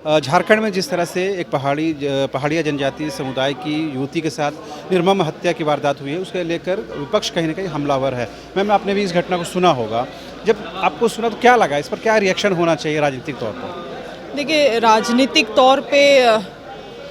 झारखंड में जिस तरह से एक पहाड़िया जनजातीय समुदाय की युवती के साथ निर्मम हत्या की वारदात हुई है, उसके लेकर विपक्ष कहीं ना कहीं हमलावर है। मैम, आपने भी इस घटना को सुना होगा। जब आपको सुना तो क्या लगा, इस पर क्या रिएक्शन होना चाहिए राजनीतिक तौर पर? देखिए, राजनीतिक तौर पे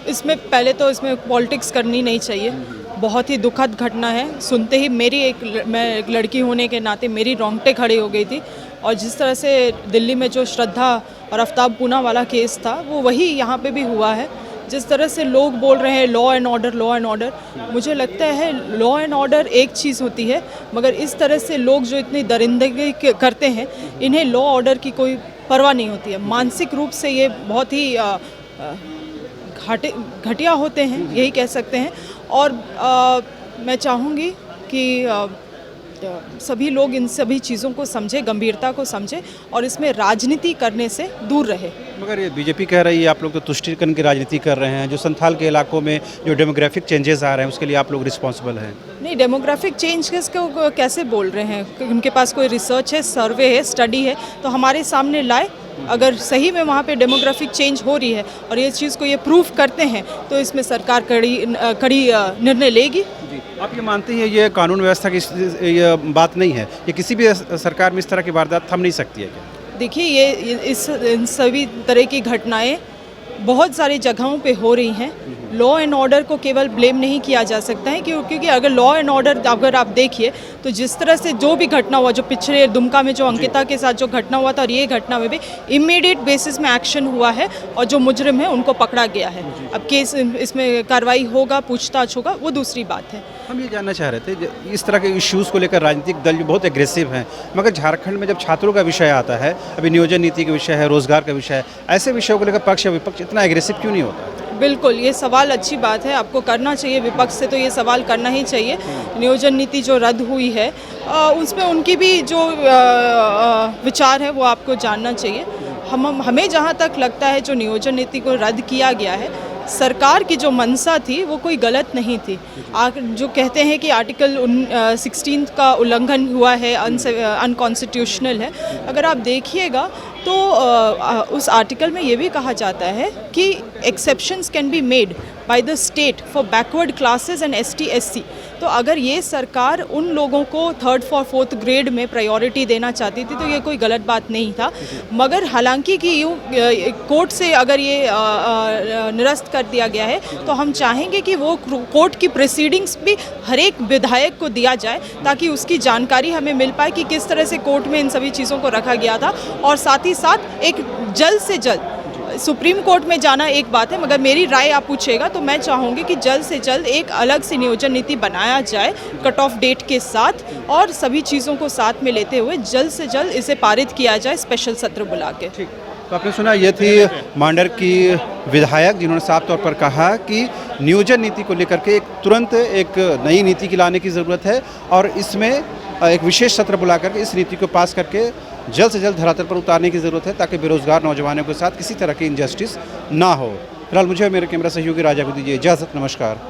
इसमें पहले तो इसमें पॉलिटिक्स करनी नहीं चाहिए। बहुत ही दुखद घटना है। सुनते ही मैं एक लड़की होने के नाते मेरी रोंगटे खड़ी हो गई थी। और जिस तरह से दिल्ली में जो श्रद्धा और आफ्ताब पूना वाला केस था, वो वही यहाँ पे भी हुआ है। जिस तरह से लोग बोल रहे हैं लॉ एंड ऑर्डर, मुझे लगता है लॉ एंड ऑर्डर एक चीज़ होती है, मगर इस तरह से लोग जो इतनी दरिंदगी करते हैं, इन्हें लॉ ऑर्डर की कोई परवाह नहीं होती है। मानसिक रूप से ये बहुत ही घटिया होते हैं, यही कह सकते हैं। और मैं चाहूँगी कि सभी लोग इन सभी चीज़ों को समझे, गंभीरता को समझे और इसमें राजनीति करने से दूर रहे। मगर ये बीजेपी कह रही है आप लोग तो तुष्टीकरण की राजनीति कर रहे हैं। जो संथाल के इलाकों में जो डेमोग्राफिक चेंजेस आ रहे हैं, उसके लिए आप लोग रिस्पॉन्सिबल हैं। नहीं, डेमोग्राफिक चेंज को कैसे बोल रहे हैं? उनके पास कोई रिसर्च है, सर्वे है, स्टडी है, तो हमारे सामने लाए। अगर सही में वहाँ पे डेमोग्राफिक चेंज हो रही है और ये चीज़ को ये प्रूफ करते हैं, तो इसमें सरकार कड़ी निर्णय लेगी। जी, आप ये मानते हैं ये कानून व्यवस्था की ये बात नहीं है, ये किसी भी सरकार में इस तरह की वारदात थम नहीं सकती है क्या? देखिए, इन सभी तरह की घटनाएं बहुत सारी जगहों पे हो रही हैं। लॉ एंड ऑर्डर को केवल ब्लेम नहीं किया जा सकता है, क्योंकि अगर लॉ एंड ऑर्डर अगर आप देखिए तो जिस तरह से जो भी घटना हुआ, जो पिछले दुमका में जो अंकिता के साथ जो घटना हुआ था और ये घटना में भी इमीडिएट बेसिस में एक्शन हुआ है और जो मुजरिम है उनको पकड़ा गया है। अब केस इसमें कार्रवाई होगा, पूछताछ होगा, वो दूसरी बात है। हम ये जानना चाह रहे थे, इस तरह के इश्यूज़ को लेकर राजनीतिक दल बहुत एग्रेसिव हैं, मगर झारखंड में जब छात्रों का विषय आता है, अभी नियोजन नीति का विषय है, रोजगार का विषय है, ऐसे विषयों को लेकर पक्ष या विपक्ष इतना एग्रेसिव क्यों नहीं होता? बिल्कुल, ये सवाल अच्छी बात है, आपको करना चाहिए। विपक्ष से तो ये सवाल करना ही चाहिए। नियोजन नीति जो रद्द हुई है, उसमें उनकी भी जो विचार है वो आपको जानना चाहिए। हमें जहाँ तक लगता है, जो नियोजन नीति को रद्द किया गया है, सरकार की जो मंशा थी वो कोई गलत नहीं थी। जो कहते हैं कि आर्टिकल 16 का उल्लंघन हुआ है, अनकॉन्स्टिट्यूशनल है, अगर आप देखिएगा तो उस आर्टिकल में ये भी कहा जाता है कि exceptions can be made by the state for backward classes and ST SC। तो अगर ये सरकार उन लोगों को 3rd और 4th ग्रेड में प्रायोरिटी देना चाहती थी तो ये कोई गलत बात नहीं था। मगर हालांकि कि यूँ कोर्ट से अगर ये निरस्त कर दिया गया है, तो हम चाहेंगे कि वो कोर्ट की प्रोसीडिंग्स भी हर एक विधायक को दिया जाए, ताकि उसकी जानकारी हमें मिल पाए कि किस तरह से कोर्ट में इन सभी चीज़ों को रखा गया था। और साथ ही साथ एक जल्द से जल्द सुप्रीम कोर्ट में जाना एक बात है, मगर मेरी राय आप पूछेगा तो मैं चाहूँगी कि जल्द से जल्द एक अलग सी नियोजन नीति बनाया जाए कट ऑफ डेट के साथ, और सभी चीज़ों को साथ में लेते हुए जल्द से जल्द इसे पारित किया जाए, स्पेशल सत्र बुला के। ठीक, तो आपने सुना, ये थी मांडर की विधायक, जिन्होंने साफ तौर पर कहा कि नियोजन नीति को लेकर के तुरंत एक नई नीति की लाने की ज़रूरत है और इसमें एक विशेष सत्र बुलाकर के इस नीति को पास करके जल्द से जल्द धरातल पर उतारने की ज़रूरत है, ताकि बेरोजगार नौजवानों के साथ किसी तरह की इनजस्टिस ना हो। फिलहाल मुझे और मेरे कैमरा सहयोगी राजा को दीजिए इजाज़त। नमस्कार।